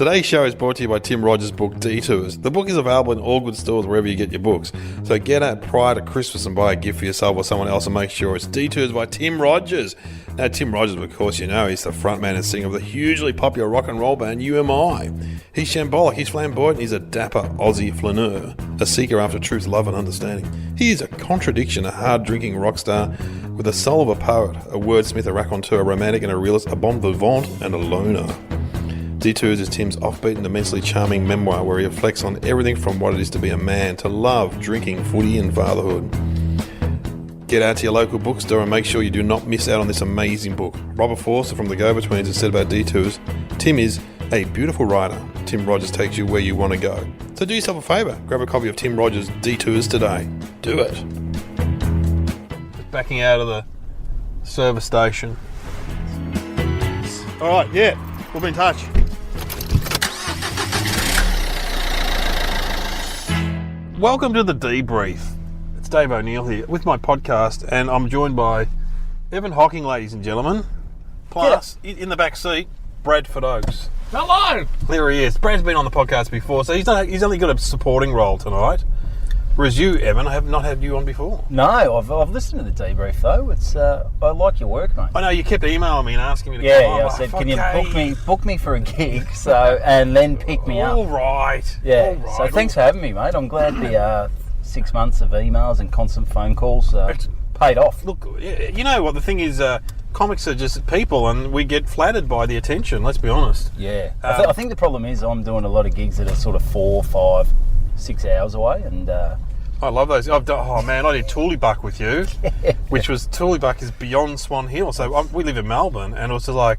Today's show is brought to you by Tim Rogers' book, Detours. The book is available in all good stores wherever you get your books. So get out prior to Christmas and buy a gift for yourself or someone else and make sure it's Detours by Tim Rogers. Now, Tim Rogers, of course, you know, he's the frontman and singer of the hugely popular rock and roll band UMI. He's shambolic, he's flamboyant, he's a dapper Aussie flaneur, a seeker after truth, love and understanding. He is a contradiction, a hard-drinking rock star with the soul of a poet, a wordsmith, a raconteur, a romantic and a realist, a bon vivant and a loner. Detours is Tim's offbeat and immensely charming memoir where he reflects on everything from what it is to be a man, to love, drinking, footy and fatherhood. Get out to your local bookstore and make sure you do not miss out on this amazing book. Robert Forster from The Go-Betweens has said about Detours, Tim is a beautiful writer. Tim Rogers takes you where you want to go. So do yourself a favour, grab a copy of Tim Rogers' Detours today. Do it. Just backing out of the service station. Alright, yeah, we'll be in touch. Welcome to The Debrief. It's Dave O'Neill here with my podcast, and I'm joined by Evan Hocking, ladies and gentlemen. Plus, in the back seat, Bradford Oakes. Hello! There he is. Brad's been on the podcast before, so he's only got a supporting role tonight. Whereas you, Evan, I have not had you on before. No, I've listened to The Debrief, though. It's I like your work, mate. I know, you kept emailing me and asking me to come on. Yeah, I said, can you book me for a gig, and then pick me up. All right. Yeah, all right. So thanks for having me, mate. I'm glad the 6 months of emails and constant phone calls paid off. Look, you know what, the thing is, comics are just people and we get flattered by the attention, let's be honest. Yeah. I think the problem is I'm doing a lot of gigs that are sort of 4, 5, 6 hours away, and... I love those. I did Tooleybuck with you, which was, Tooleybuck is beyond Swan Hill. So we live in Melbourne, and it was just like,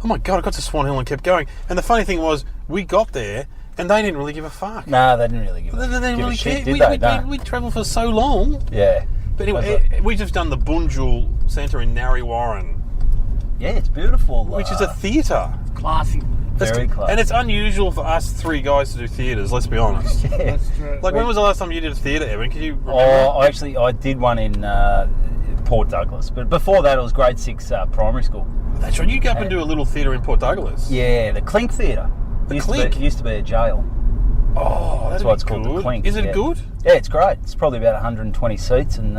oh my God, I got to Swan Hill and kept going. And the funny thing was, we got there, and they didn't really give a fuck. No, they didn't really give a shit, did they? We travelled for so long. Yeah. But anyway, we've just done the Bunjil Centre in Narre Warren. Yeah, it's beautiful. Which is a theatre. Classy. Very classy. And it's unusual for us three guys to do theatres, let's be honest. Yeah. That's true. Like, when was the last time you did a theatre, Evan? Can you remember? I did one in Port Douglas. But before that, it was grade 6 primary school. That's right. You go up and do a little theatre in Port Douglas. Yeah, the Clink Theatre. It used to be a jail. Oh, that's why it's called the Clink. Is it good? Yeah, it's great. It's probably about 120 seats and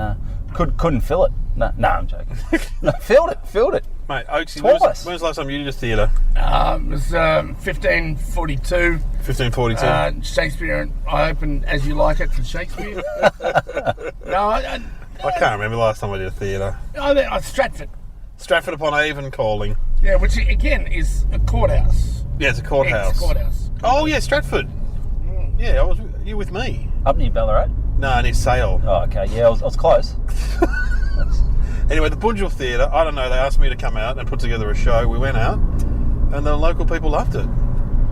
couldn't fill it. No, I'm joking. No, filled it. Mate, Oaksy, when was the last time you did a theatre? It was 1542. 1542. Shakespeare. I opened As You Like It for Shakespeare. I can't remember the last time I did a theatre. Stratford. Stratford upon Avon calling. Yeah, which again is a courthouse. Yeah, it's a courthouse. Ex-courthouse. Oh yeah, Stratford. Yeah, you were with me. Up near Ballarat? No, near Sale. Oh, okay. Yeah, I was close. Anyway, the Bunjil Theatre, I don't know, they asked me to come out and put together a show. We went out, and the local people loved it.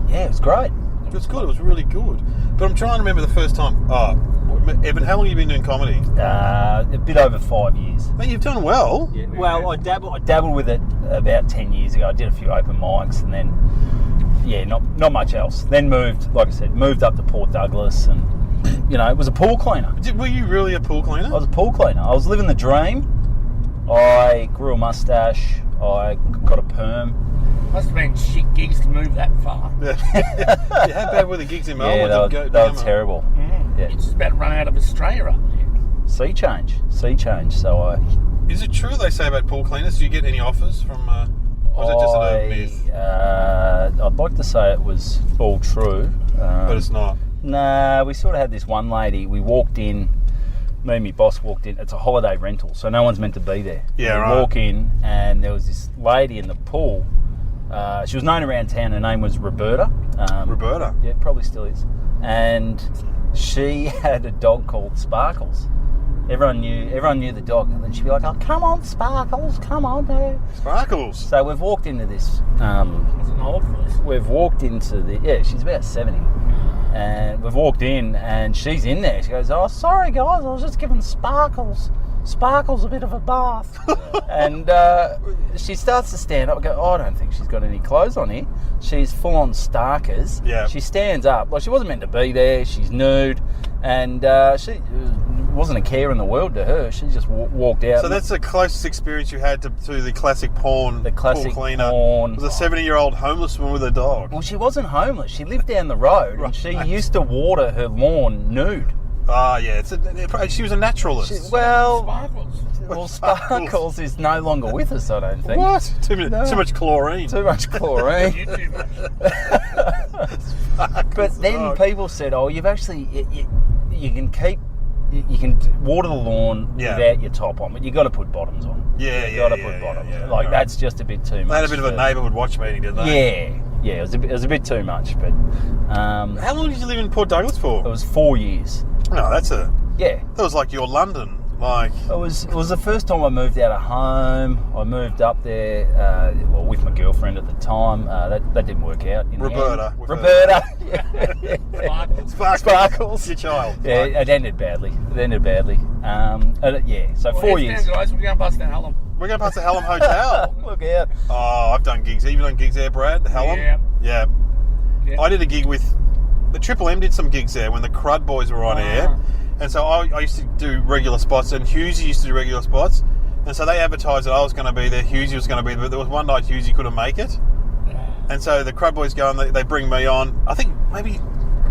Yeah, it was great. It was good, it was really good. But I'm trying to remember the first time. Evan, how long have you been doing comedy? A bit over 5 years. Mate, you've done well. Yeah, well, I dabbled with it about 10 years ago. I did a few open mics, and then, not much else. Then moved up to Port Douglas, and, it was a pool cleaner. Were you really a pool cleaner? I was a pool cleaner. I was living the dream. I grew a moustache. I got a perm. Must have been shit gigs to move that far. Yeah, how bad were the gigs in Melbourne? Yeah, they were terrible. Yeah. You're just about to run out of Australia up there. Sea change. So Is it true they say about pool cleaners? Do you get any offers from... or is it just an urban myth? I'd like to say it was all true. But it's not? Nah, we sort of had this one lady. We walked in... Me and my boss walked in. It's a holiday rental, so no one's meant to be there. Yeah, we walk in, and there was this lady in the pool. She was known around town. Her name was Roberta. Roberta? Yeah, probably still is. And she had a dog called Sparkles. Everyone knew the dog, and then she'd be like, "Oh, come on, Sparkles, come on, dude." Sparkles. So we've walked into this. It's an old voice. We've walked into the. Yeah, she's about 70. And we've walked in, and she's in there. She goes, "Oh, sorry guys, I was just giving Sparkles a bit of a bath." And she starts to stand up and go, "Oh, I don't think she's got any clothes on here." She's full on Starkers. Yeah. She stands up. Like, she wasn't meant to be there. She's nude. And she wasn't a care in the world to her. She just walked out. So that's the closest experience you had to the classic porn. The classic pool cleaner. porn. It was a 70-year-old homeless woman with a dog. Well, she wasn't homeless. She lived down the road, and she used to water her lawn nude. Ah, yeah. She was a naturalist. Sparkles. Sparkles is no longer with us, I don't think. What? Too much chlorine. Too much chlorine. You too much. But then people said, "Oh, you've actually you can keep you can water the lawn without your top on, but you got to put bottoms on. You got to put bottoms. Like that's just a bit too much." They had a bit of a neighbourhood watch meeting, didn't they? Yeah. It was a bit too much. But how long did you live in Port Douglas for? It was 4 years. No, that was like your London. Like it was the first time I moved out of home. I moved up there with my girlfriend at the time. That didn't work out. Roberta. Sparkles. Your child. Yeah, it ended badly. So 4 years. Guys, we're going past the Hallam. We're going past the Hallam Hotel. Look out. Oh, I've done gigs. Have you done gigs there, Brad? The Hallam? Yeah. I did a gig with the Triple M. Did some gigs there when the Crud Boys were on air. And so I used to do regular spots, and Hughesy used to do regular spots. And so they advertised that I was going to be there, Hughesy was going to be there, but there was one night Hughesy couldn't make it. And so the Crud Boys go and they bring me on. I think maybe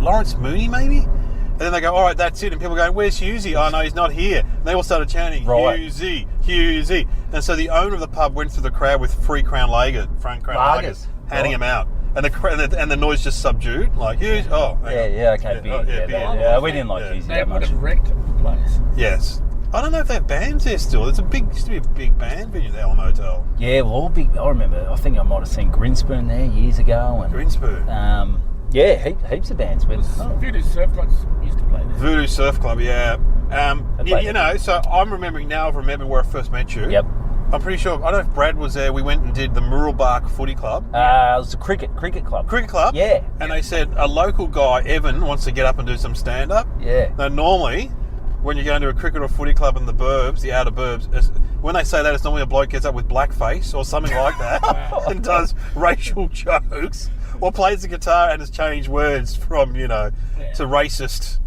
Lawrence Mooney, maybe? And then they go, all right, that's it. And people go, where's Hughesy? Oh, no, he's not here. And they all started chanting, Hughesy. And so the owner of the pub went through the crowd with front Crown Lagers, handing them out. And the noise just subdued, like Hughes. Oh, okay. We didn't like Hughes that much. They would have wrecked the place. Yes, I don't know if they have bands there still. There's used to be a big band venue at the Hallam Hotel. Yeah, well, all big. I remember. I think I might have seen Grinspoon there years ago. And Grinspoon. Heaps of bands. But Voodoo Surf Club used to play there. Voodoo Surf Club, yeah. So I'm remembering now. I've remembered where I first met you. Yep. I'm pretty sure. I don't know if Brad was there. We went and did the Murrell Bark Footy Club. It was a cricket club. Cricket club? Yeah. And they said a local guy, Evan, wants to get up and do some stand-up. Yeah. Now, normally, when you go into a cricket or footy club in the burbs, the outer burbs, when they say that, it's normally a bloke gets up with blackface or something like that and does racial jokes or plays the guitar and has changed words from, to racist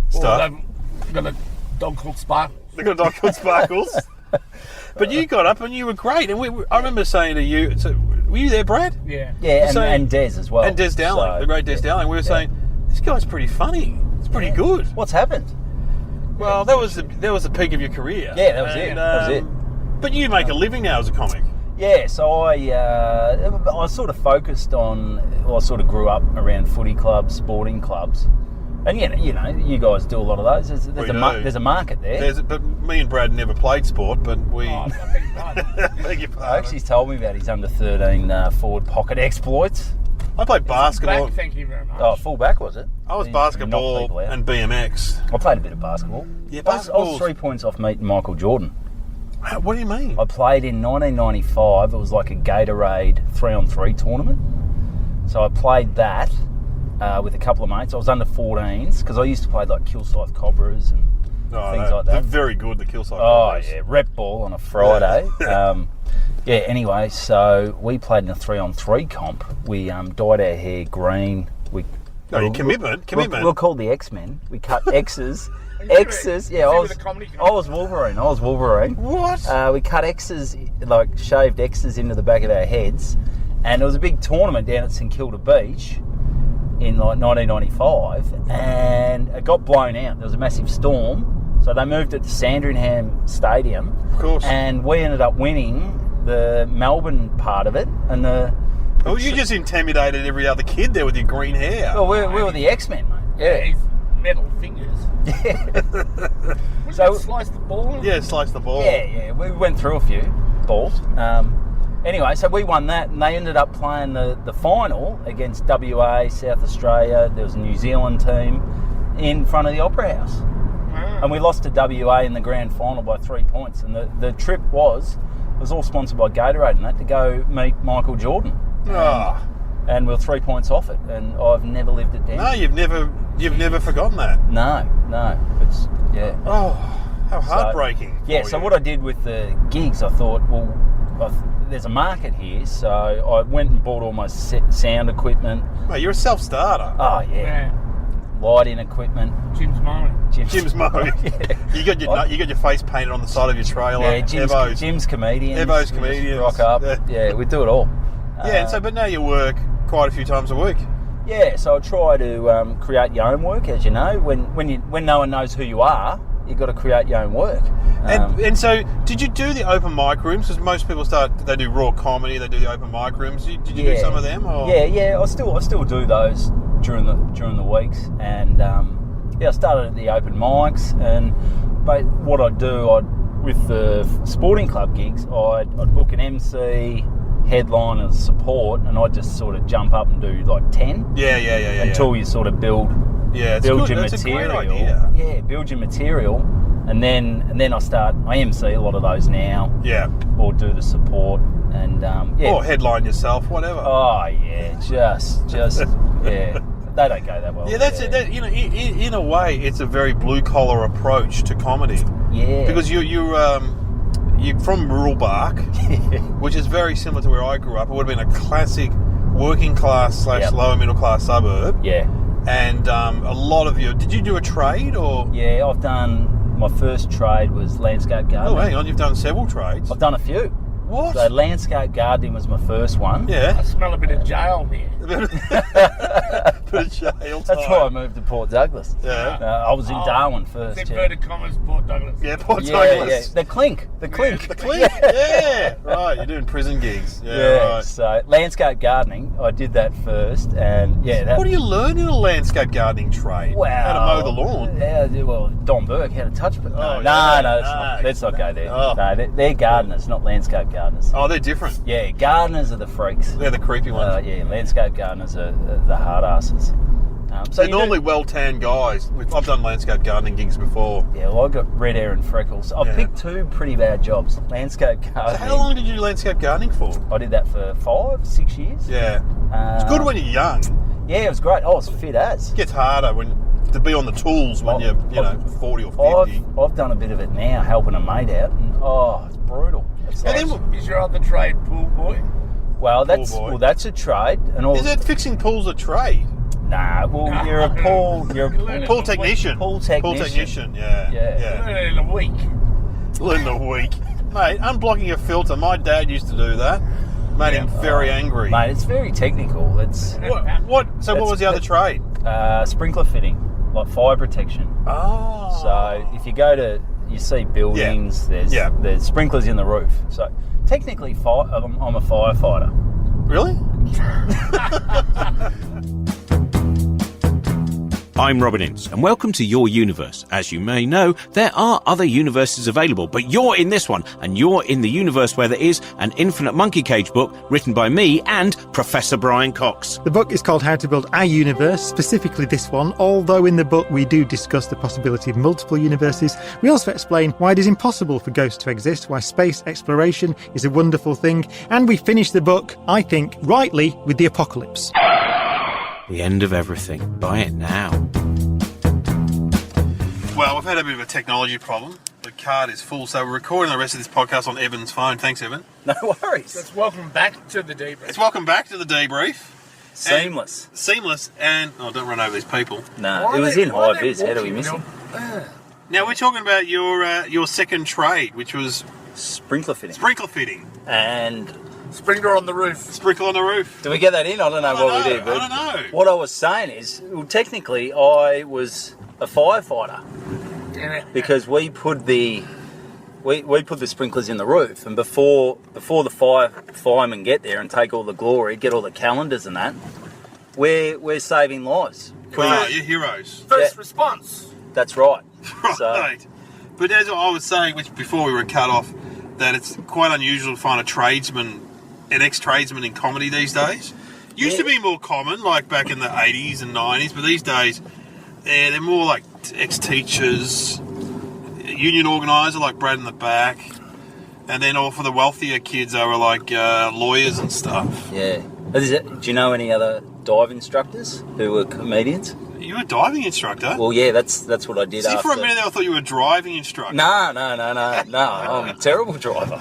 stuff. They've got a dog called Sparkles. They've got a dog called Sparkles. But you got up and you were great. And I remember saying to you, were you there, Brad? Yeah. Yeah, and Des as well. And Des Dowling, the great Des Dowling. We were saying, this guy's pretty funny. It's pretty good. What's happened? Well, that was the peak of your career. Yeah, that was it. But you make a living now as a comic. Yeah, so I sort of focused on, I sort of grew up around footy clubs, sporting clubs. And you guys do a lot of those. There's a market there. But me and Brad never played sport, but we... I beg your pardon. Beg your pardon. Actually, he's told me about his under-13 forward pocket exploits. I played basketball. Back, thank you very much. Oh, full back, was it? I was basketball and BMX. I played a bit of basketball. Yeah, I was 3 points off meeting Michael Jordan. What do you mean? I played in 1995. It was like a Gatorade 3-on-3 tournament. So I played that with a couple of mates. I was under 14s because I used to play like Kilsyth Cobras and things like that. They're very good, the Kilsyth Cobras. Oh, yeah. Rep ball on a Friday. Anyway, so we played in a 3-on-3 comp. We dyed our hair green. Commitment. We're called the X-Men. We cut X's. X's, yeah. I was Wolverine. What? We cut X's, like shaved X's into the back of our heads, and there was a big tournament down at St Kilda Beach in like 1995, and it got blown out. There was a massive storm, so they moved it to Sandringham Stadium. Of course. And we ended up winning the Melbourne part of it, and Oh, you just intimidated every other kid there with your green hair. Well, we were the X-Men, mate. Yeah. Metal fingers. Yeah. So slice the ball. Yeah, slice the ball. Yeah. We went through a few balls. Anyway, so we won that, and they ended up playing the final against WA, South Australia. There was a New Zealand team in front of the Opera House, and we lost to WA in the grand final by 3 points. And the trip was all sponsored by Gatorade and that to go meet Michael Jordan. And we were 3 points off it, and I've never lived it down. No, you've never forgotten that. No, it's Oh, how heartbreaking. So what I did with the gigs, I thought, there's a market here, so I went and bought all my sound equipment. Mate, you're a self-starter. Oh yeah. lighting equipment. Jim's mowing. Jim's mowing. Yeah. You got your face painted on the side of your trailer. Yeah, Jim's comedians. Evo's comedians. Rock up. Yeah, we do it all. Yeah, but now you work quite a few times a week. Yeah, so I try to create your own work, as you know. When no one knows who you are, you've got to create your own work. And so, did you do the open mic rooms? Because most people they do raw comedy, they do the open mic rooms. Did you do some of them? Or? Yeah. I still do those during the weeks, and I started at the open mics. But what I do, with the sporting club gigs, I'd book an MC, headline and support, and I'd just sort of jump up and do like 10. Yeah. Until you sort of build your material. That's a great idea. Yeah, build your material, and then I MC a lot of those now. Yeah. Or do the support, and or headline yourself, whatever. Oh yeah, just yeah. They don't go that well. Yeah, that's it. In a way, it's a very blue collar approach to comedy. Yeah. Because you're from rural Bark, which is very similar to where I grew up. It would have been a classic working class / lower middle class suburb. Yeah. And a lot of you... Did you do a trade or...? Yeah, I've done... My first trade was landscape gardening. Oh, hang on. You've done several trades. I've done a few. What? So landscape gardening was my first one. Yeah. I smell a bit of jail here. Bit of jail time. That's why I moved to Port Douglas. Yeah. I was in Darwin first. Inverted commas, Port Douglas. Yeah, Port Douglas. Yeah. The clink. The clink, yeah. Right, you're doing prison gigs. Yeah, right. So landscape gardening, I did that first, and What do you learn in a landscape gardening trade? Wow. How to mow the lawn? Yeah, well, Don Burke, how to touch it. Let's not go there. Oh. No, they're gardeners, not landscape gardeners. Oh, they're different. Yeah, gardeners are the freaks. They're the creepy ones. Landscape gardeners are the hard asses. They're normally well-tanned guys. I've done landscape gardening gigs before. Yeah, well, I've got red hair and freckles. I've picked two pretty bad jobs. Landscape gardening. So how long did you do landscape gardening for? I did that for 5-6 years. Yeah. It's good when you're young. Yeah, it was great. I was fit as. It gets harder to be on the tools when you're 40 or 50. I've done a bit of it now, helping a mate out, and it's brutal. Is your other trade pool boy? Well, that's a trade, and all. Is it fixing pools a trade? Nah, you're a pool pool technician. Pool technician. Yeah. Learn it in a week. Learn a week, mate. Unblocking a filter. My dad used to do that. Made him very angry. Mate, it's very technical. It's what? So what was the other trade? Sprinkler fitting, like fire protection. Oh. So if you see buildings, there's sprinklers in the roof. So technically, I'm a firefighter. Really? I'm Robin Ince, and welcome to Your Universe. As you may know, there are other universes available, but you're in this one, and you're in the universe where there is an Infinite Monkey Cage book written by me and Professor Brian Cox. The book is called How to Build a Universe, specifically this one, although in the book we do discuss the possibility of multiple universes. We also explain why it is impossible for ghosts to exist, why space exploration is a wonderful thing, and we finish the book, I think, rightly, with the apocalypse. The end of everything. Buy it now. Well, we've had a bit of a technology problem. The card is full, so we're recording the rest of this podcast on Evan's phone. Thanks, Evan. No worries. Let's welcome back to the debrief. It's welcome back to the debrief. Seamless. And don't run over these people. No, it was in high vis. How do we miss it? Now we're talking about your second trade, which was sprinkler fitting. And sprinkler on the roof. Sprinkle on the roof. Do we get that in? I don't know what we did. I don't know. What I was saying is, well, technically, I was a firefighter because we put the sprinklers in the roof, and before the firemen get there and take all the glory, get all the calendars and that, we're saving lives. You're heroes. First response. That's right. Right. So, but as I was saying, which before we were cut off, that it's quite unusual to find an ex-tradesman in comedy these days. Used to be more common, like back in the 80s and 90s, but these days, they're more like ex-teachers, union organiser like Brad in the back, and then all for the wealthier kids, they were like lawyers and stuff. Yeah. Do you know any other dive instructors who were comedians? You were a diving instructor? Well, yeah, that's what I did. See, after. for a minute there, I thought you were a driving instructor. No, I'm a terrible driver.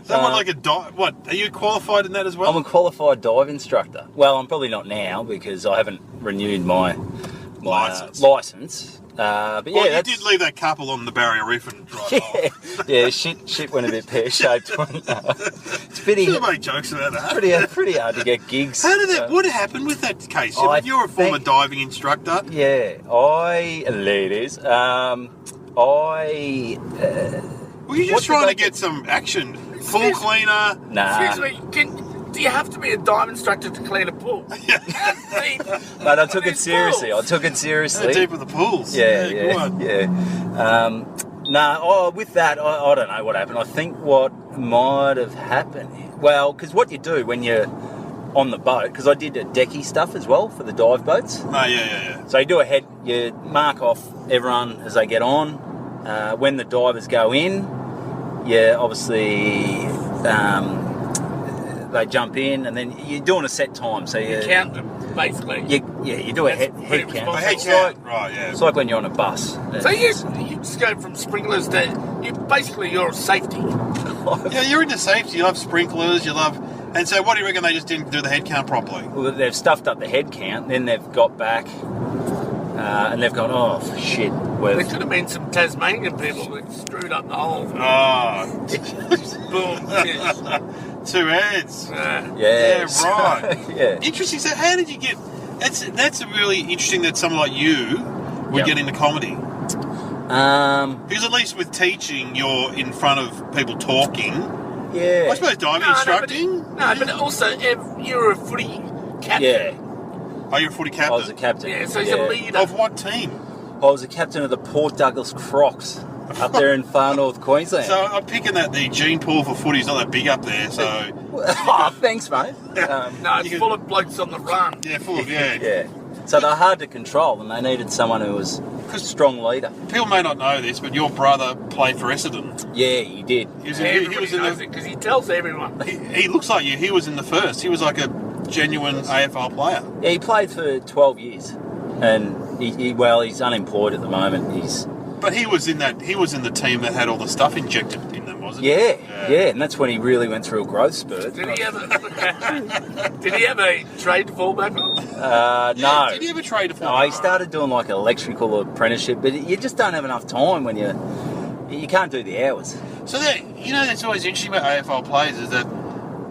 Someone like what? Are you qualified in that as well? I'm a qualified dive instructor. Well, I'm probably not now because I haven't renewed my license. But yeah, Well, you that's, did leave that couple on the barrier reef and drive off. yeah, shit went a bit pear-shaped. It's pretty, Should have made jokes about that. pretty hard to get gigs. How did that? What happened with that case? You're a former diving instructor. Yeah, ladies. Were you just trying to get some action? Pool cleaner? Nah. Excuse me, do you have to be a dive instructor to clean a pool? But I took it seriously. How deep are the pools? Go on. With that, I don't know what happened. I think what might have happened, well, because what you do when you're on the boat, because I did a decky stuff as well for the dive boats. Oh, yeah. So you mark off everyone as they get on. When the divers go in, obviously they jump in, and then you're doing a set time. So you count them, basically. You do a head count. A head count, right, yeah. It's like when you're on a bus. So you just go from sprinklers to you're safety. Yeah, you're into safety. You love sprinklers. And so, what do you reckon? They just didn't do the head count properly. Well, they've stuffed up the head count. Then they've got back, and they've gone, oh shit. There could have been some Tasmanian people that screwed up the whole. Oh, Boom. Yeah. 2 heads. Yeah, right. Yeah. Interesting. So, how did you get? That's really interesting that someone like you would get into comedy. Because at least with teaching, you're in front of people talking. Yeah. I suppose diving instructing. But also you're a footy captain. Yeah. Oh, you're a footy captain. I was a captain. Yeah, so he's a leader. Of what team? I was a captain of the Port Douglas Crocs up there in far north Queensland. So I'm picking that the gene pool for footy is not that big up there. So thanks, mate. No, it's full of blokes on the run. yeah, full of yeah. Yeah. So they're hard to control, and they needed someone who was a strong leader. People may not know this, but your brother played for Essendon. Yeah, he did. He was in the. Because he tells everyone. He looks like you. He was in the first. He was like a genuine AFL player. Yeah, he played for 12 years, and he's unemployed at the moment. But he was in that. He was in the team that had all the stuff injected in them, wasn't he? Yeah, and that's when he really went through a growth spurt. Did he have a trade fullback? No. Did he ever trade a No, fullback? he started doing like an electrical apprenticeship, but you just don't have enough time when you can't do the hours. So that's always interesting about AFL players is that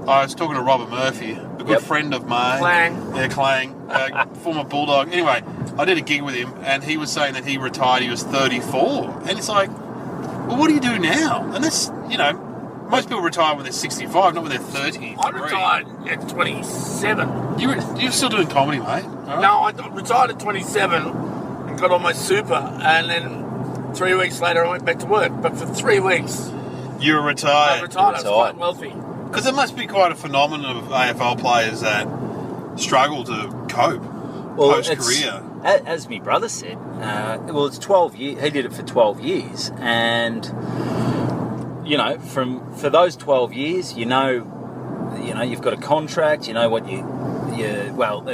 I was talking to Robert Murphy, a good friend of mine. Clang. Yeah, Clang, former Bulldog. Anyway, I did a gig with him, and he was saying that he retired. He was 34, and it's like, well, what do you do now? And that's most people retire when they're 65, not when they're 30. I retired at 27. You're still doing comedy, mate? Right. No, I retired at 27 and got on my super, and then 3 weeks later I went back to work. But for 3 weeks, You were retired. I retired. I was quite wealthy. Because there must be quite a phenomenon of AFL players that struggle to cope post-career. As my brother said, it's 12 years. He did it for 12 years, and for those 12 years, you've got a contract. You know what it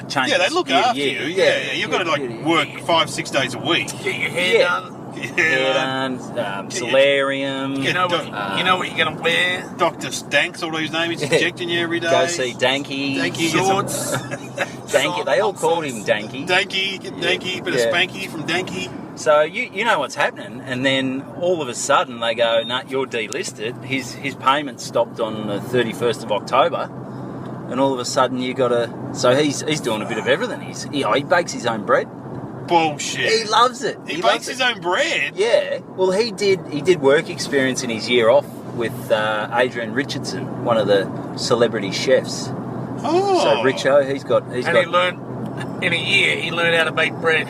changes. Yeah, they look after you. Yeah. You've got to work 5-6 days a week. Get your hair done. Hair done, solarium. You know what you're going to wear. Dr. Stanks, or his name, he's injecting you every day. Go see Danky. Shorts. Danky. They all called him Danky. Danky, bit of Spanky from Danky. So you know what's happening, and then all of a sudden they go, "No, you're delisted." His payment stopped on the 31st of October, and all of a sudden you got to. So he's doing a bit of everything. He bakes his own bread. Bullshit. He loves it. He bakes his own bread? Yeah. Well, he did work experience in his year off with Adrian Richardson, one of the celebrity chefs. Oh. So Richo, He learned in a year. He learned how to bake bread.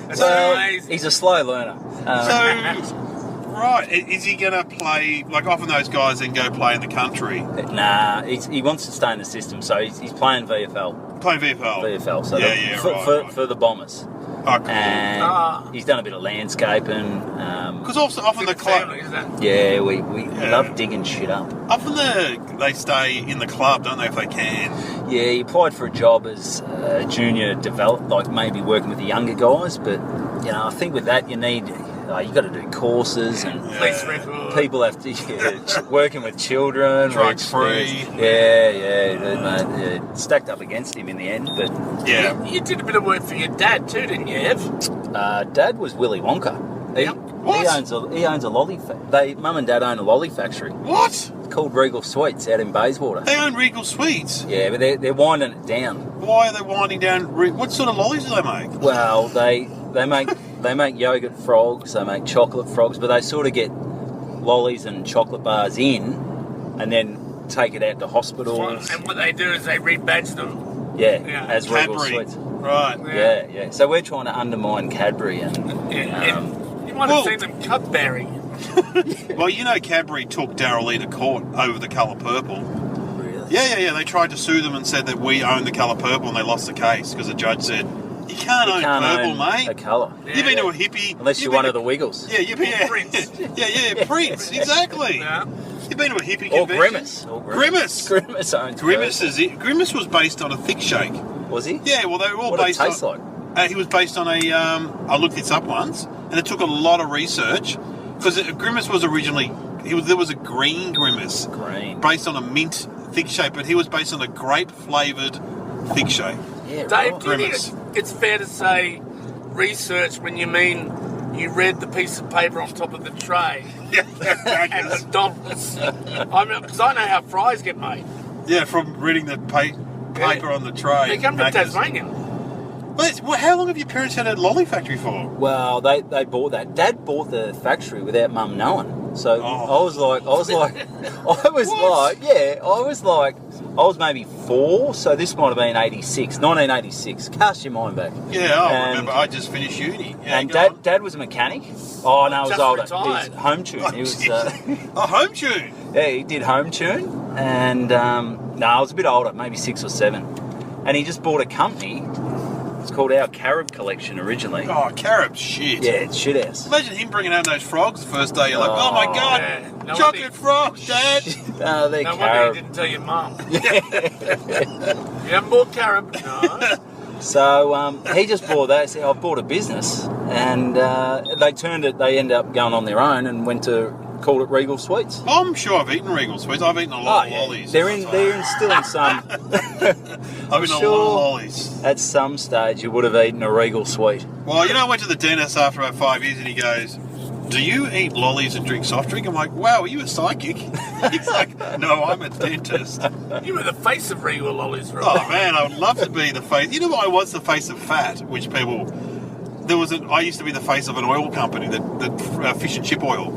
That's amazing. He's a slow learner. Right. Is he going to play, like often those guys then go play in the country? Nah, he wants to stay in the system, so he's playing VFL. Playing VFL? VFL, so right. for the Bombers. Oh, cool. And he's done a bit of landscaping. Because also often the club... Yeah, we love digging shit up. Often they stay in the club, don't they, if they can? Yeah, he applied for a job as a junior maybe working with the younger guys, but I think with that you need you got to do courses and Police record. people have to working with children, Drug which free. is- mate. Yeah, stacked up against him in the end, but Yeah. You did a bit of work for your dad too, didn't you, Ev? Dad was Willy Wonka. He What? owns a lolly. Mum and Dad own a lolly factory. What? It's called Regal Sweets out in Bayswater. They own Regal Sweets. Yeah, but they're winding it down. Why are they winding down? What sort of lollies do they make? Well, they make yogurt frogs, they make chocolate frogs, but they sort of get lollies and chocolate bars in, and then take it out to hospitals. And what they do is they rebadge them. Yeah, Yeah. as Regal Cadbury. Sweets. Right. Yeah. So we're trying to undermine Cadbury and. You might have seen them cupbearing. Well, you know Cadbury took Darryl Lee to court over the colour purple. Really? Yeah. They tried to sue them and said that we own the colour purple, and they lost the case because the judge said, you can't own purple, mate. A colour. You've been to a hippie... Unless you're been one to- of the Wiggles. Yeah, you've been... Prince. Yeah, Prince, exactly. Yeah. You've been to a hippie Or convention. Grimace. Grimace owns Grimace purple. is it. Grimace was based on a thick shake. Was he? Yeah, well, they were all What did it based taste on... like? He was based on a... I looked this up once, and it took a lot of research, because Grimace was originally... There was a green Grimace. Green. Based on a mint thick shake, but he was based on a grape-flavoured thick shake. Yeah, Dave, right. do you think it's fair to say research when you mean you read the piece of paper on top of the tray and the dollars? I mean, because I know how fries get made. Yeah, from reading the paper on the tray. They come to Macca's. Tasmania. Well, how long have your parents had a lolly factory for? Well, they bought that. Dad bought the factory without Mum knowing. So I was maybe 4. So this might have been 1986. Cast your mind back. Yeah, I And- remember. I just finished uni. Yeah, And go on. Dad was a mechanic. Oh no, he was Just older. retired. He was home tune. He was. A home tune. Yeah, he did home tune, and I was a bit older, maybe 6 or 7, and he just bought a company. It's called Our Carib Collection originally. Oh, carob shit. Yeah, it's shit house. Imagine him bringing out those frogs the first day. You're like, oh my god, yeah. No chocolate wonder- frogs, Dad. No, they're No wonder you Carib. didn't tell your mum. You haven't bought carob? No. So he just bought that. He said, I've bought a business, and they ended up going on their own and called it Regal Sweets. I'm sure I've eaten Regal Sweets. I've eaten a lot of lollies. They're still in some. I've eaten a lot of lollies. At some stage you would have eaten a Regal Sweet. Well, I went to the dentist after about 5 years, and he goes, do you eat lollies and drink soft drink? I'm like, wow, are you a psychic? He's like, no, I'm a dentist. You were the face of Regal lollies, right? Oh man, I would love to be the face. You know what? I was the face of fat, which people. I used to be the face of an oil company, that fish and chip oil.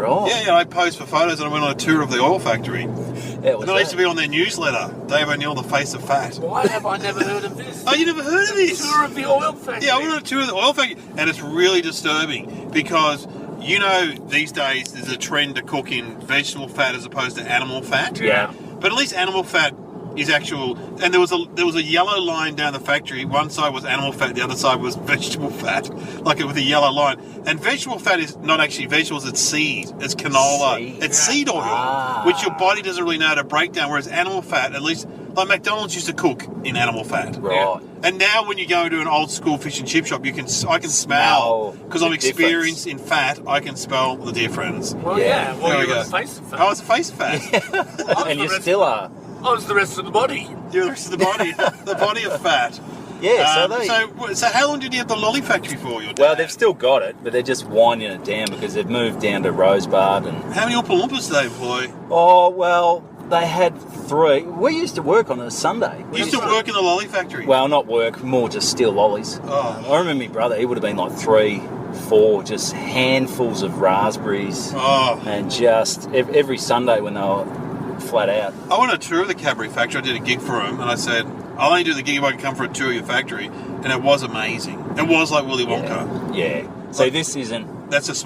Right. Yeah, I posed for photos and I went on a tour of the oil factory. Yeah, And I used to be on their newsletter, Dave O'Neill, the face of fat. Why have I never heard of this? Oh, you never heard of this? Tour of the oil factory. Yeah, I went on a tour of the oil factory, and it's really disturbing because these days there's a trend to cook in vegetable fat as opposed to animal fat. Yeah. But at least animal fat is actual, and there was a yellow line down the factory. One side was animal fat, the other side was vegetable fat, like with a yellow line. And vegetable fat is not actually vegetables; it's seed, it's canola, Seed. it's seed oil, which your body doesn't really know how to break down. Whereas animal fat, at least like McDonald's used to cook in animal fat. Right. And now when you go into an old school fish and chip shop, I can smell, because I'm the experienced in fat, I can smell the difference. Well, Yeah. yeah. Well, There we you were go. the face of fat. I was the face of fat. And you still are. I was the rest of the body. You're the rest of the body, the body of fat. Yeah, So how long did you have the lolly factory for, your dad? Well, they've still got it, but they're just winding it down because they've moved down to Rosebud and. How many Oompa Loompas do they employ? Oh well, they had 3. We used to work on a Sunday. You used to work in the lolly factory? Well, not work, more just steal lollies. Oh. I remember my brother; he would have been like 3, 4, just handfuls of raspberries, Oh. and just every Sunday when they were flat out. I went on a tour of the Cadbury factory. I did a gig for him, and I said, I'll only do the gig if I can come for a tour of your factory. And it was amazing. It was like Willy Wonka. Yeah. So this isn't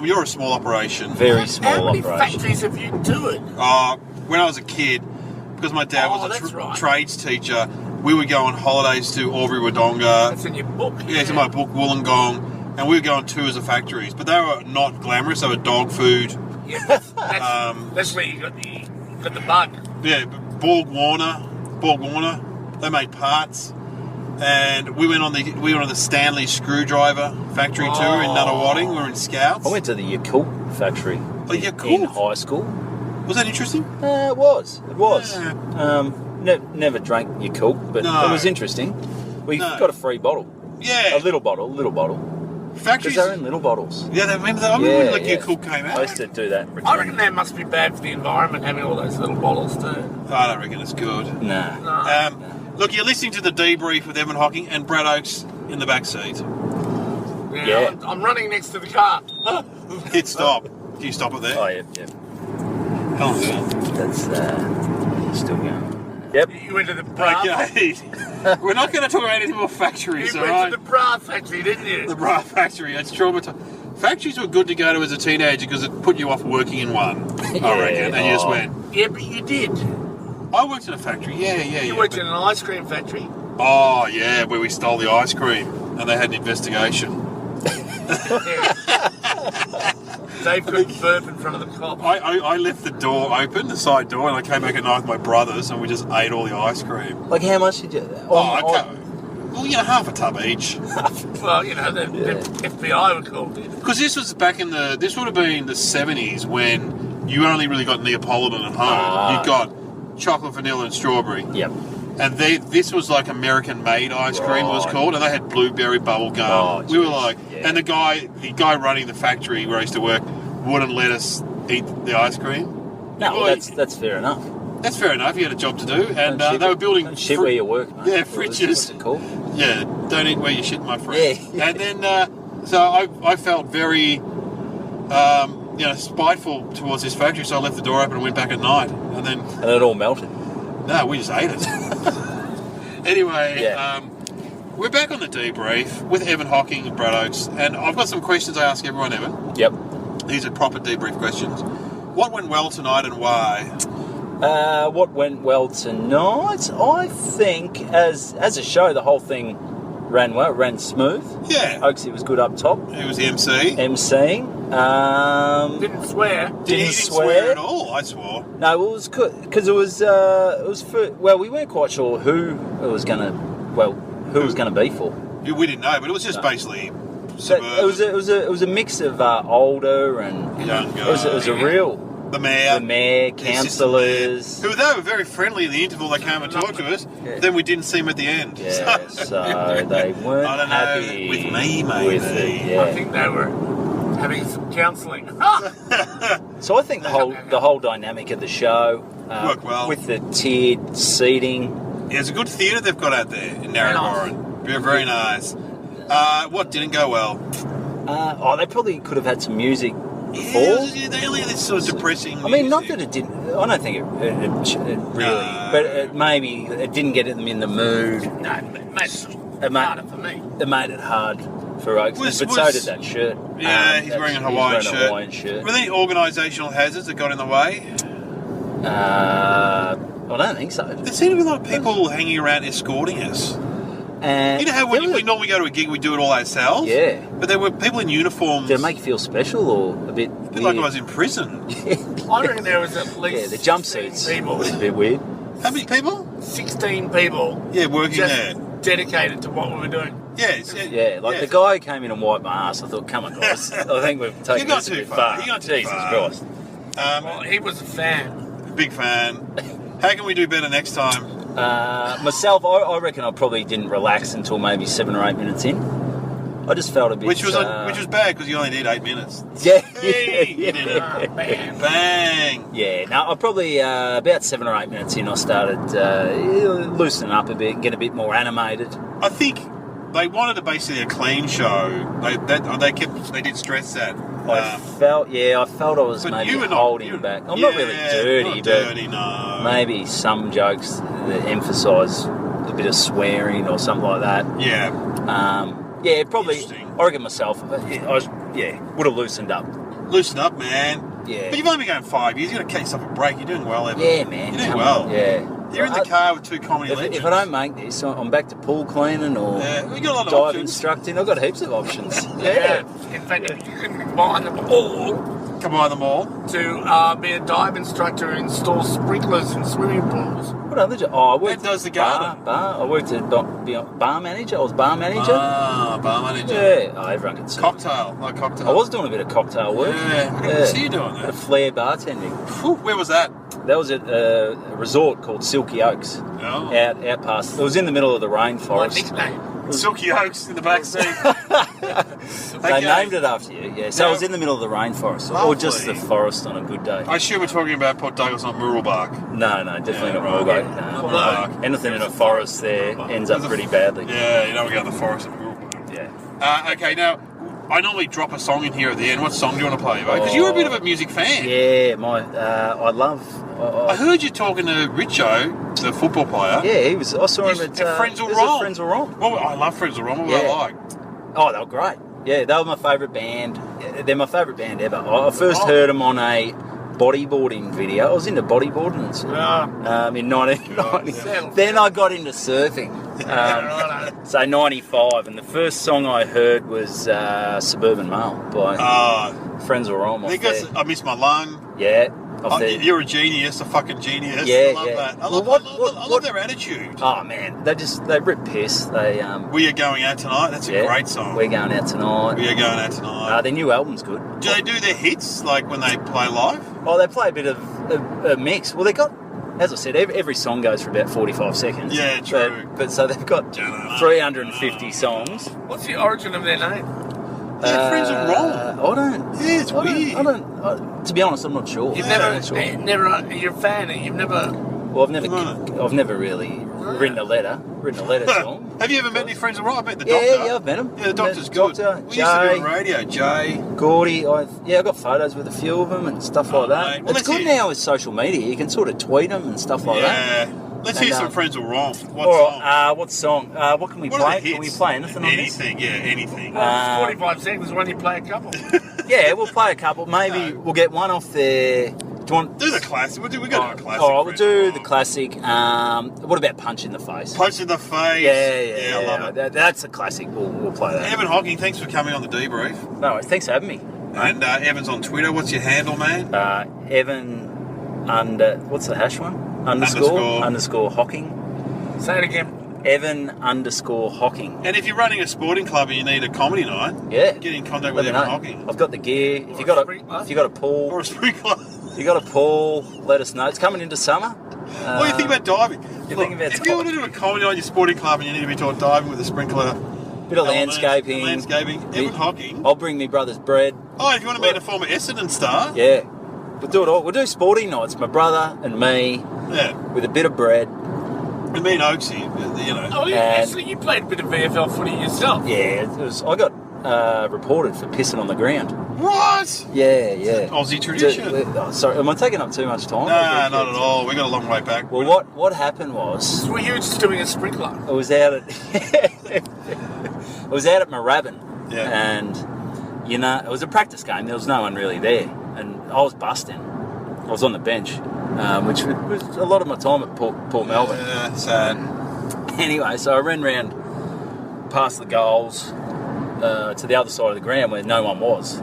You're a small operation. very small How many operation. factories have you toured? When I was a kid, because my dad Oh, was that's a right. trades teacher, we would go on holidays to Albury Wodonga. That's in your book. Yeah, it's in my book, Wollongong, and we would go on tours of factories. But they were not glamorous. They were dog food. Yeah, that's where you got the bug. Yeah, Borg Warner, they made parts. And we went on the Stanley Screwdriver factory tour in Nunawading. We were in Scouts. I went to the Yakult factory in high school. Was that interesting? It was. Yeah. Never drank Yakult, but it was interesting. We got a free bottle. Yeah. A little bottle. Factories. Because they're in little bottles. Yeah, I remember when Yakult came out. I used to do that. I reckon that must be bad for the environment having all those little bottles too. I don't reckon it's good. Nah. Look, you're listening to The Debrief with Evan Hocking and Brad Oakes in the back seat. Yeah. I'm running next to the car. Hit stop. Can you stop it there? Oh, yeah. How long is that? That's still going. Yep. You went to the bra. Okay. We're not going to talk about any more factories, You all went right? to the bra factory, didn't you? The bra factory. It's traumatizing. Factories were good to go to as a teenager because it put you off working in one, I reckon. And you just went. Yeah, but you did. I worked in a factory. Yeah. You worked in an ice cream factory. Oh, yeah, where we stole the ice cream and they had an investigation. Dave couldn't burp in front of the cop. I left the door open, the side door, and I came back at night with my brothers and we just ate all the ice cream. Like, how much did you... Well, half a tub each. Well, the FBI were called in. Because this was back in this would have been the 70s when you only really got Neapolitan at home. You got chocolate, vanilla and strawberry. Yep. And this was like American-made ice cream, it was called, and they had blueberry bubble gum. We were like, and the guy running the factory where I used to work wouldn't let us eat the ice cream. No, well, that's fair enough. That's fair enough. You had a job to do, and they were building shit where you work, mate. Yeah, fridges. What's it called? Yeah, don't eat where you shit, my friend. Yeah. And then, so I felt very, spiteful towards this factory, so I left the door open and went back at night, and it all melted. No, we just ate it. Anyway, we're back on the debrief with Evan Hocking and Brad Oakes, and I've got some questions I ask everyone, Evan. Yep. These are proper debrief questions. What went well tonight and why? What went well tonight? I think, as a show, the whole thing ran well, ran smooth. Yeah. Oakesy was good up top. He was the MC. MCing. Didn't swear. He didn't swear at all, I swore. No, it was good, because it was for, well, we weren't quite sure who it was going to be for. We didn't know, but it was just basically suburban. It was a mix of older and young guys. It was a real... The mayor, councillors. Who they were very friendly in the interval. They came and talked to us. Yeah. Then we didn't see them at the end. Yeah, so they weren't happy with me, maybe. With it, yeah. I think they were having some counselling. So I think the whole dynamic of the show worked well with the tiered seating. Yeah, it's a good theatre they've got out there in Narrabeen. Very nice. What didn't go well? They probably could have had some music. Yeah, they only had this sort of depressing music. I mean, not that it didn't. I don't think it really, but maybe it didn't get them in the mood. No, it made it harder for me. It made it hard for Oakes, but so did that shirt. Yeah, he's wearing a Hawaiian shirt. Were there any organisational hazards that got in the way? I don't think so. There seemed to be a lot of people hanging around escorting us. You know how when we normally go to a gig, we do it all ourselves? Yeah. But there were people in uniforms. Did it make you feel special or a bit like I was in prison. I reckon there was at least the jumpsuits people. Was a bit weird. How many people? 16 people. Yeah, working just there. Dedicated to what we were doing. The guy who came in and wiped my ass, I thought, come on, guys. I think we've taken this a bit far. You got too Jesus far. Christ. Well, he was a fan. Big fan. How can we do better next time? Myself, I reckon I probably didn't relax until maybe 7 or 8 minutes in. I just felt a bit... Which was bad, because you only did 8 minutes. Yeah. Hey, you did it. Bang. Yeah, no, I probably, about 7 or 8 minutes in, I started loosening up a bit, get a bit more animated. I think they wanted basically a clean show. They did stress that. I felt I was maybe holding back. I'm not really dirty, no. Maybe some jokes that emphasise a bit of swearing or something like that. Yeah. Probably. I reckon myself, would have loosened up. Loosen up, man. Yeah. But you've only been going 5 years. You've got to catch yourself a break. You're doing well, Evan. Yeah, man. You're doing well. Yeah. You're in the car with 2 comedy legends. If I don't make this, I'm back to pool cleaning or we got a lot of dive options. Instructing. I've got heaps of options. Yeah. In fact, you can combine them all. Combine them all? To be a dive instructor and install sprinklers in swimming pools. What What other job? Oh, I worked Who does the garden? Bar. I worked at bar manager. I was bar manager. Bar manager. Yeah. Oh, everyone can see. Cocktail. I was doing a bit of cocktail work. Yeah, I can see you doing A that. flair bartending. Whew, where was that? That was at a resort called Silky Oaks. Oh. Out past. It was in the middle of the My rainforest. nickname. Silky Oaks in the back seat. They named it after you. Yeah. So Yeah. it was in the middle of the rainforest, or Lovely. just the forest on a good day. I assume we're talking about Port Douglas, not Muralbark. No, definitely not right. Mulgate. Yeah. No. Muralbark. Anything in a forest there ends up pretty badly. Yeah, you don't go in the forest in Muralbark. Yeah. Okay, now, I normally drop a song in here at the end. What song do you want to play, mate? Because you're a bit of a music fan. Yeah, I love. I heard you talking to Richo, the football player. Yeah, I saw him at Frenzel it was Rhomb. at Frenzel Rhomb. Well, I love Frenzel Rhomb. What were they like? Oh, they were great. Yeah, they were my favourite band. They're my favourite band ever. I first heard them on a bodyboarding video. I was into bodyboarding in 1990. Then I got into surfing. So 95, and the first song I heard was Suburban Mail by Frenzel Rhomb. I Miss My Lung. Yeah. You're a genius, a fucking genius. Yeah, I love that. I love their attitude. Oh man, they rip piss. We Are Going Out Tonight. That's a great song. We're going out tonight. We Are Going Out Tonight. Their new album's good. Do they do their hits like when they play live? Oh, they play a bit of a mix. Well, they got, as I said, every song goes for about 45 seconds. Yeah, true. But so they've got 350 songs. What's the origin of their name? Frenzel Rhomb. I don't. Yeah, it's weird. I don't. To be honest, I'm not sure. You've I'm never, not sure. you're a fan. You've never. Well, I've never really written a letter song. Have you ever met any Frenzel Rhomb? I met the doctor. Yeah, I've met him. Yeah, the doctor's good. We used to Jay, do on radio. Jay. Gordy, I got photos with a few of them and stuff like that. Mate. Well, It's good now with social media. You can sort of tweet them and stuff like that. Yeah. Let's hear some Frenzel Rhomb. What song? What can we play? Can we play anything on this? Anything, yeah, anything. 45 seconds when you play a couple. Yeah, we'll play a couple. Maybe we'll get one off there. Do you want? Do the classic. We got a classic. All right, we'll do Frenzel the Rhomb. classic. What about Punch in the Face? Punch in the Face. Yeah, I love it. That's a classic. We'll play that. Evan Hocking, thanks for coming on the debrief. No worries. Thanks for having me. And Evan's on Twitter. What's your handle, man? Evan what's the hash one? Underscore Hocking. Say it again. Evan _Hocking. And if you're running a sporting club and you need a comedy night, get in contact with Let me Evan know. Hocking. I've got the gear. If you got a pool, Or a sprinkler. you got a pool, let us know. It's coming into summer. What do you think about diving? You're thinking about if you want to do a comedy night in your sporting club and you need to be taught diving with a sprinkler, bit of element, landscaping. Evan Hocking. I'll bring me brother's bread. Oh, if you want to meet a former Essendon star, Yeah. We'll do it all. We'll do sporting nights. My brother and me yeah. with a bit of bread. And me and Oaksy, you know. Oh, yeah, And- actually, you played a bit of VFL footy yourself. Yeah, I got reported for pissing on the ground. What? Yeah. Aussie tradition. Sorry, am I taking up too much time? No, not at all. We got a long way back. Well, what happened was Were you just doing a sprinkler? I was out at Moorabbin, Yeah. and it was a practice game. There was no one really there, and I was busting. I was on the bench, which was a lot of my time at Port Melbourne. Yeah, sad. Anyway, so I ran round past the goals to the other side of the ground where no one was,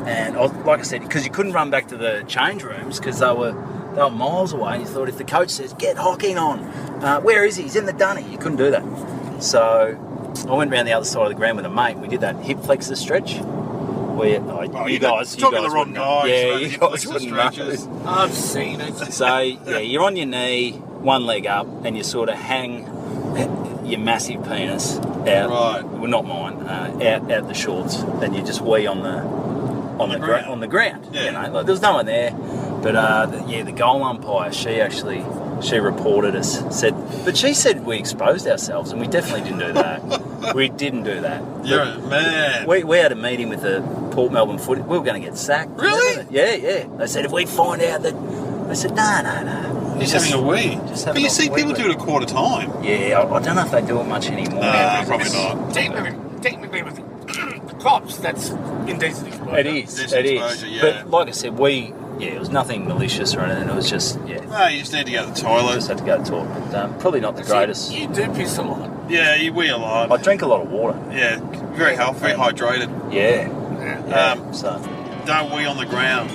and like I said, because you couldn't run back to the change rooms because they were miles away. And you thought if the coach says get Hocking on, where is he? He's in the dunny. You couldn't do that. So I went round the other side of the ground with a mate. We did that hip flexor stretch. Where you guys talking to the wrong wouldn't know. guy. Yeah, so you hip guys flexor wouldn't know. stretches. I've seen it. So you're on your knee, one leg up, and you sort of hang your massive penis out. Right. Well, not mine. Out the shorts, and you just wee on the ground. Yeah. Like, there was no one there, but the goal umpire, she reported us. But she said we exposed ourselves, and we definitely didn't do that. We didn't do that. You're a man. We had a meeting with the Port Melbourne footy. We were going to get sacked. Really? Yeah. They said if we find out that, I said no. He's having a wee. But you see people do it a quarter time. Yeah, I don't know if they do it much anymore. Nah, probably not. Technically, with the cops, that's indecent exposure. It is. Exposure, yeah. But like I said, it was nothing malicious or anything. It was just, No, you just need to go to the toilet. just had to go to the toilet. But, probably not the greatest. You do piss a lot. Yeah, you wee a lot. I drink a lot of water. Yeah, very healthy, very hydrated. Yeah. Yeah. So. Don't wee on the ground.